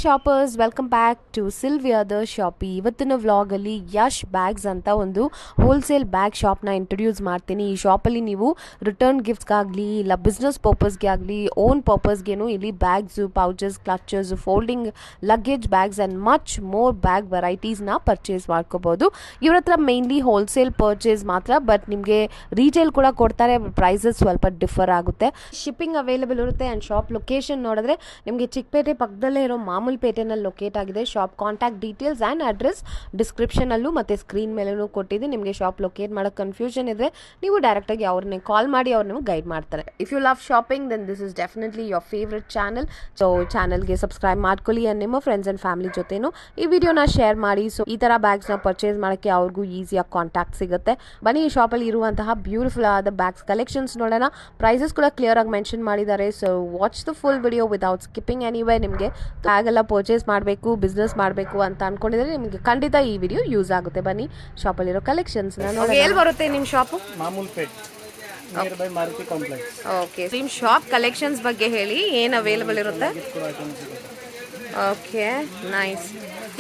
Shoppers welcome back to Sylvia the shoppy. ಇವತ್ತಿನ ವ್ಲಾಗಲ್ಲಿ Yash bags ಅಂತ ಒಂದು ಹೋಲ್ಸೇಲ್ ಬ್ಯಾಗ್ ಶಾಪ್ನ ಇಂಟ್ರೊಡ್ಯೂಸ್ ಮಾಡ್ತೀನಿ. ಈ ಶಾಪಲ್ಲಿ ನೀವು ರಿಟರ್ನ್ ಗಿಫ್ಟ್ಸ್ಗಾಗಲಿ ಇಲ್ಲ ಬಿಸ್ನೆಸ್ ಪರ್ಪಸ್ಗೆ ಆಗಲಿ ಓನ್ ಪರ್ಪಸ್ಗೇನು ಇಲ್ಲಿ bags, pouches, clutches, folding luggage bags and much more bag ವೆರೈಟೀಸ್ನ ಪರ್ಚೇಸ್ ಮಾಡ್ಕೋಬೋದು. ಇವ್ರ ಹತ್ರ ಮೇನ್ಲಿ ಹೋಲ್ಸೇಲ್ ಪರ್ಚೇಸ್ ಮಾತ್ರ, ಬಟ್ ನಿಮಗೆ ರೀಟೇಲ್ ಕೂಡ ಕೊಡ್ತಾರೆ. ಪ್ರೈಸಸ್ ಸ್ವಲ್ಪ ಡಿಫರ್ ಆಗುತ್ತೆ. ಶಿಪ್ಪಿಂಗ್ ಅವೈಲೇಬಲ್ ಇರುತ್ತೆ. ಆ್ಯಂಡ್ ಶಾಪ್ ಲೊಕೇಶನ್ ನೋಡಿದ್ರೆ ನಿಮಗೆ ಚಿಕ್ಕಪೇಟೆ ಪಕ್ಕದಲ್ಲೇ ಇರೋ ಮಾಮೂಲ್ಪೇಟೆನಲ್ಲಿ ಲೊಕೇಟ್ ಆಗಿದೆ. Shop contact details and address ಡಿಸ್ಕ್ರಿಪ್ಷನಲ್ಲೂ ಮತ್ತು ಸ್ಕ್ರೀನ್ ಮೇಲೂ ಕೊಟ್ಟಿದ್ದು. ನಿಮಗೆ ಶಾಪ್ ಲೊಕೇಟ್ ಮಾಡೋಕ್ಕೆ ಕನ್ಫ್ಯೂಷನ್ ಇದ್ದರೆ ನೀವು ಡೈರೆಕ್ಟಾಗಿ ಅವ್ರನ್ನೇ ಕಾಲ್ ಮಾಡಿ ಅವ್ರು ನಿಮಗೆ ಗೈಡ್ ಮಾಡ್ತಾರೆ. If you love shopping then this is definitely your favourite channel. So ಚಾನಲ್ಗೆ ಸಬ್ಸ್ಕ್ರೈಬ್ ಮಾಡ್ಕೊಳ್ಳಿ ಆ್ಯಂಡ್ ನಿಮ್ಮ ಫ್ರೆಂಡ್ಸ್ ಆ್ಯಂಡ್ ಫ್ಯಾಮಿಲಿ ಜೊತೆನೂ ಈ ವಿಡಿಯೋನ ಶೇರ್ ಮಾಡಿ. ಸೊ ಈ ಥರ ಬ್ಯಾಗ್ಸ್ನ ಪರ್ಚೇಸ್ ಮಾಡೋಕ್ಕೆ ಅವ್ರಿಗೂ ಈಸಿಯಾಗಿ ಕಾಂಟ್ಯಾಕ್ಟ್ ಸಿಗುತ್ತೆ. ಬನ್ನಿ ಈ ಶಾಪಲ್ಲಿ ಇರುವಂತಹ ಬ್ಯೂಟಿಫುಲ್ ಆದ ಬ್ಯಾಗ್ಸ್ ಕಲೆಕ್ಷನ್ಸ್ ನೋಡೋಣ. ಪ್ರೈಸಸ್ ಕೂಡ ಕ್ಲಿಯರ್ ಆಗಿ ಮೆನ್ಷನ್ ಮಾಡಿದ್ದಾರೆ. So watch the full video without skipping anyway. ನಿಮಗೆ ಬ್ಯಾಗ್ ಎಲ್ಲ ಪರ್ಚೇಸ್ ಮಾಡಬೇಕು, ಬಿಸ್ನೆಸ್ ಮಾಡಬೇಕು ಅಂತ ಅನ್ಕೊಂಡಿದ್ರೆ ನಿಮಗೆ ಖಂಡಿತ ಈ ವಿಡಿಯೋ ಯೂಸ್ ಆಗುತ್ತೆ. ಬನ್ನಿ ಶಾಪಲ್ಲಿರೋ ಕಲೆಕ್ಷನ್ಸ್ ಎಲ್ಲಿ ಬರುತ್ತೆ ನಿಮ್ಮ shop? Mamulpet near by Maruti complex. Okay, ನಿಮ್ಮ ಶಾಪ್ ಕಲೆಕ್ಷನ್ಸ್ ಬಗ್ಗೆ ಹೇಳಿ, ಏನು ಅವೈಲೇಬಲ್ ಇರುತ್ತೆ? Okay, nice.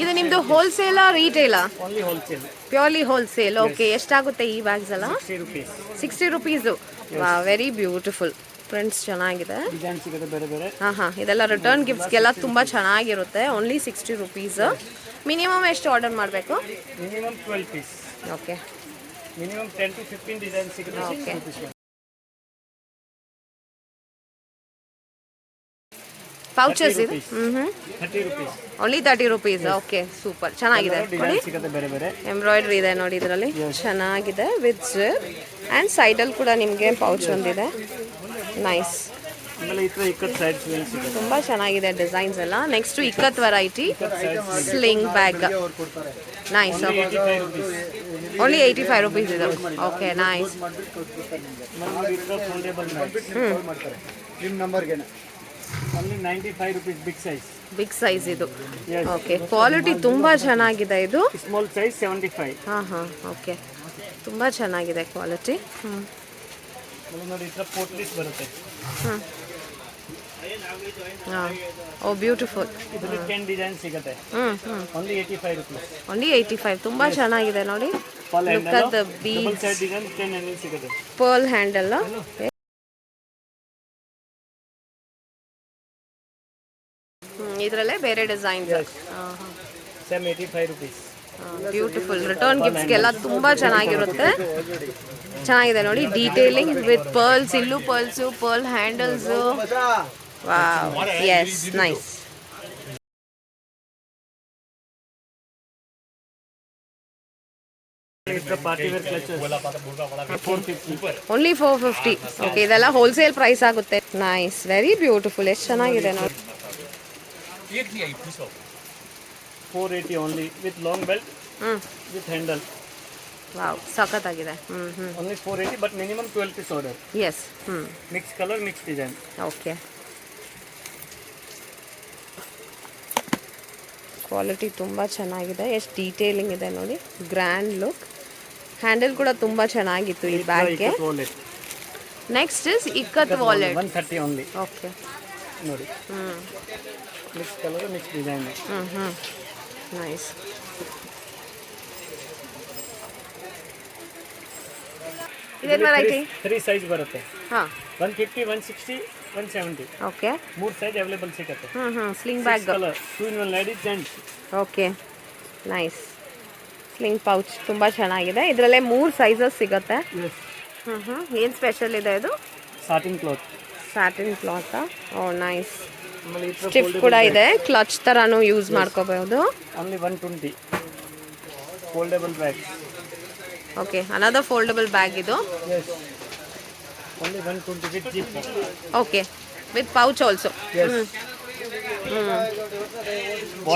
ಇದು ನಿಮ್ಮದು ಹೋಲ್ಸೇಲಾ ರೀಟೇಲಾ? Only wholesale, purely wholesale. Okay, ಎಷ್ಟಾಗುತ್ತೆ ಈ ಬ್ಯಾಗ್ಸ್ ಎಲ್ಲ? 60 ರುಪೀಸು. ವಾ, ವೆರಿ ಬ್ಯೂಟಿಫುಲ್. ಫ್ರೆಂಡ್ಸ್ ಚೆನ್ನಾಗಿದೆ. ಡಿಸೈನ್ ಸಿಗುತ್ತೆ ಬೇರೆ ಬೇರೆ. ಹಾಂ, ಇದೆಲ್ಲ ರಿಟರ್ನ್ ಗಿಫ್ಟ್ಸ್ಗೆಲ್ಲ ತುಂಬ ಚೆನ್ನಾಗಿರುತ್ತೆ. Only 60 rupees. ಮಿನಿಮಮ್ ಎಷ್ಟು ಆರ್ಡರ್ ಮಾಡಬೇಕು? Minimum 12 piece. Okay, minimum 10 to 15 design ಸಿಗುತ್ತೆ. ಓಕೆ. ಪೌಚಸ್ ಇದು 30 rupees. Only 30 rupees. Okay, super, ಚೆನ್ನಾಗಿದೆ. ಡಿಸೈನ್ ಸಿಗುತ್ತೆ ಬೇರೆ ಬೇರೆ. ಎಂಬ್ರಾಯ್ಡ್ರಿ ಇದೆ ನೋಡಿ ಇದರಲ್ಲಿ, ಚೆನ್ನಾಗಿದೆ. ವಿತ್ ಜಿಪ್ ಆ್ಯಂಡ್ ಸೈಡಲ್ಲಿ ಕೂಡ ನಿಮಗೆ ಪೌಚ್ ಒಂದಿದೆ. ನೈಸ್. ಆಮೇಲೆ ಈ ಥರ ಇಕ್ಕತ್ ಸೈಡ್ ಸ್ಲಿಂಗ್ ಸಿಗುತ್ತೆ. ತುಂಬ ಚೆನ್ನಾಗಿದೆ ಡಿಸೈನ್ಸ್ ಎಲ್ಲ. Next ikat variety sling bag. Nice. Only 85 rupees ಇದು. Okay, nice. Only 95 rupees big size. Big size ಇದು. ಓಕೆ, ಕ್ವಾಲಿಟಿ ತುಂಬ ಚೆನ್ನಾಗಿದೆ. ಇದು ಸ್ಮಾಲ್ ಸೈಜ್ 75. ಹಾಂ, ಓಕೆ, ತುಂಬ ಚೆನ್ನಾಗಿದೆ ಕ್ವಾಲಿಟಿ. ನೋಡಿ ಈ ಥರ ಪೋಟ್ಲೀಸ್ ಬರುತ್ತೆ. Oh, beautiful. ಇದರಲ್ಲಿ 10 ಡಿಸೈನ್ ಸಿಗುತ್ತೆ. Only 85 rupees. ಓನ್ಲಿ 85. ತುಂಬ ಚೆನ್ನಾಗಿದೆ ನೋಡಿ. Look at the beads. Side design 10 handle ಸಿಗುತ್ತೆ. Pearl handle. ಇದರಲ್ಲೇ ಬೇರೆ designs. Same 85 rupees. Beautiful. Return ಗಿಫ್ಟ್ಸ್ಗೆಲ್ಲ ತುಂಬ ಚೆನ್ನಾಗಿರುತ್ತೆ. ಚೆನ್ನಾಗಿದೆ ನೋಡಿ, ಡೀಟೇಲಿಂಗ್ ವಿತ್ ಪರ್ಲ್ಸ್. ಇಲ್ಲೂ pearls, pearl handles. Wow, yes, nice. Party wear clutches only 450. Okay, ಇದೆಲ್ಲ ಹೋಲ್ಸೇಲ್ ಪ್ರೈಸ್ ಆಗುತ್ತೆ. Nice, very beautiful. ಎಷ್ಟು ಚೆನ್ನಾಗಿದೆ ನೋಡಿ. 480 only with long belt with handle. Wow, ಸಖತ್ತಾಗಿದೆ. Only 480 but minimum 12 piece order. Yes. Mix colour, mix design. Okay, quality ತುಂಬ ಚೆನ್ನಾಗಿದೆ. ಎಷ್ಟು detailing ಇದೆ ನೋಡಿ. Grand look. ಹ್ಯಾಂಡಲ್ ಕೂಡ ತುಂಬ ಚೆನ್ನಾಗಿತ್ತು ಈ ಬ್ಯಾಗ್ಗೆ. Next is ikat wallet. 130 only. Okay, ನೋಡಿ. Mix colour, mix design. Nice. ಇದೇನು ವೆರೈಟಿ? 3 ಸೈಜ್ ಬರುತ್ತೆ. ಹಾಂ, 150, 160, 170. ಓಕೆ. 3 ಸೈಜ್ ಅವೈಲೇಬಲ್ ಸಿಗುತ್ತೆ. Sling bag. Colour 2 in 1 ladies gents. Okay, nice. Sling pouch ತುಂಬ ಚೆನ್ನಾಗಿದೆ. ಇದರಲ್ಲೇ 3 ಸೈಜಸ್ ಸಿಗುತ್ತೆ. ಏನು ಸ್ಪೆಷಲ್ ಇದೆ ಇದು? Satin cloth. ಸ್ಯಾಟಿನ್ ಕ್ಲಾತಾ? ಓ, ನೈಸ್. ಸ್ಟಿಫ್ ಕೂಡ ಇದೆ. ಕ್ಲಚ್ ಥರನೂ ಯೂಸ್ ಮಾಡ್ಕೋಬಹುದು. Only 120 foldable bag. Okay, another foldable bag ಇದು. Yes. Only 120 with zip. Okay, with pouch also. Yes.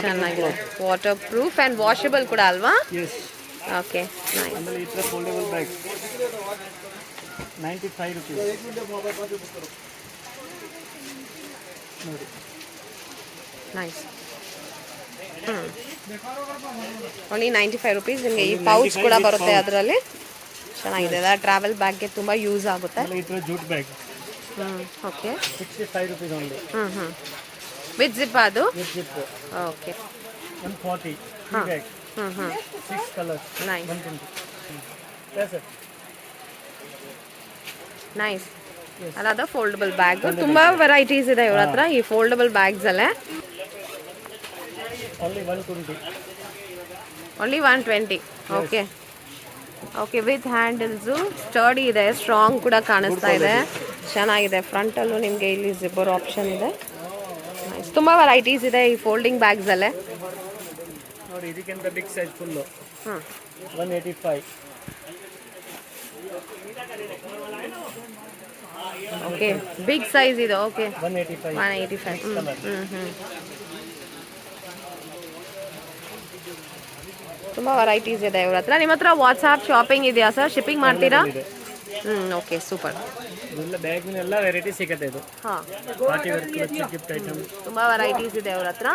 ಚೆನ್ನಾಗಿದೆ. ವಾಟರ್ ಪ್ರೂಫ್ ಆ್ಯಂಡ್ ವಾಷಬಲ್ ಕೂಡ ಅಲ್ವಾ? Yes. Okay, nice. ಆಮೇಲೆ ಈ ಥರ ಫೋಲ್ಡಬಲ್ ಬ್ಯಾಗ್ 95 ರುಪೀಸ್. ನೋಡಿ, ನೈಸ್. Only 95 rupees. ನಿಮಗೆ ಈ ಪೌಚ್ ಕೂಡ ಬರುತ್ತೆ ಅದರಲ್ಲಿ. ಚೆನ್ನಾಗಿದೆ. ಟ್ರಾವೆಲ್ ಬ್ಯಾಗ್ಗೆ ತುಂಬ ಯೂಸ್ ಆಗುತ್ತೆ. ಈ ಥರ jute bag. Okay, 65 rupees only. With zip ಅದು ವಿತ್ ಜಿಪ್ ಓಕೆ 140 ಹಾಂ ಬ್ಯಾಗ್ ಹ್ಞೂ 6 colours nice 120 yes sir nice ಅದಾದ ಫೋಲ್ಡಬಲ್ ಬ್ಯಾಗ್ ತುಂಬಾ ವೆರೈಟೀಸ್ ಇದೆ ಇವ್ರ ಹತ್ರ ಈ ಫೋಲ್ಡಬಲ್ ಬ್ಯಾಗ್ಸ್ ಅಲ್ಲೇ only 120 only 120 okay okay with handles sturdy ಇದೆ ಸ್ಟ್ರಾಂಗ್ ಕೂಡ ಕಾಣಿಸ್ತಾ ಇದೆ ಚೆನ್ನಾಗಿದೆ ಫ್ರಂಟಲ್ಲೂ ನಿಮಗೆ ಇಲ್ಲಿ ಜಿಬ್ಬರ್ ಆಪ್ಷನ್ ಇದೆ ನೈಸ್ ತುಂಬ ವೆರೈಟೀಸ್ ಇದೆ ಈ ಫೋಲ್ಡಿಂಗ್ ಬ್ಯಾಗ್ಸಲ್ಲೇ ನೋಡಿ ಇದಕ್ಕಿಂತ ಬಿಗ್ ಸೈಜ್ ಫುಲ್ಲು ಹಾಂ 185 ಓಕೆ ಬಿಗ್ ಸೈಜ್ ಇದೆ ಓಕೆ 185 185 ತುಂಬ ವೆರೈಟೀಸ್ ಇದೆ ಇವ್ರ ಹತ್ರ ನಿಮ್ಮ ಹತ್ರ ವಾಟ್ಸಾಪ್ ಶಾಪಿಂಗ್ ಇದೆಯಾ ಸರ್ ಶಿಪ್ಪಿಂಗ್ ಮಾಡ್ತೀರಾ ಓಕೆ ಸೂಪರ್ ಇದೆಲ್ಲ ಬ್ಯಾಗ್ನೆಲ್ಲ ವೆರೈಟಿ ಸಿಗುತ್ತೆ ಇದು ಹಾಂ ಪಾರ್ಟಿ ವೇರ್ ಗಿಫ್ಟ್ ಐಟಮ್ ತುಂಬ ವೆರೈಟೀಸ್ ಇದೆ ಅವ್ರ ಹತ್ರ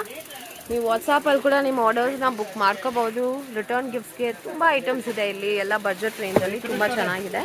ನೀವು ವಾಟ್ಸಾಪಲ್ಲಿ ಕೂಡ ನಿಮ್ಮ ಆರ್ಡರ್ಸ್ನ ಬುಕ್ ಮಾಡ್ಕೋಬೋದು ರಿಟರ್ನ್ ಗಿಫ್ಟ್ಸ್ಗೆ ತುಂಬ ಐಟಮ್ಸ್ ಇದೆ ಇಲ್ಲಿ ಎಲ್ಲ ಬಜೆಟ್ ರೇಂಜಲ್ಲಿ ತುಂಬ ಚೆನ್ನಾಗಿದೆ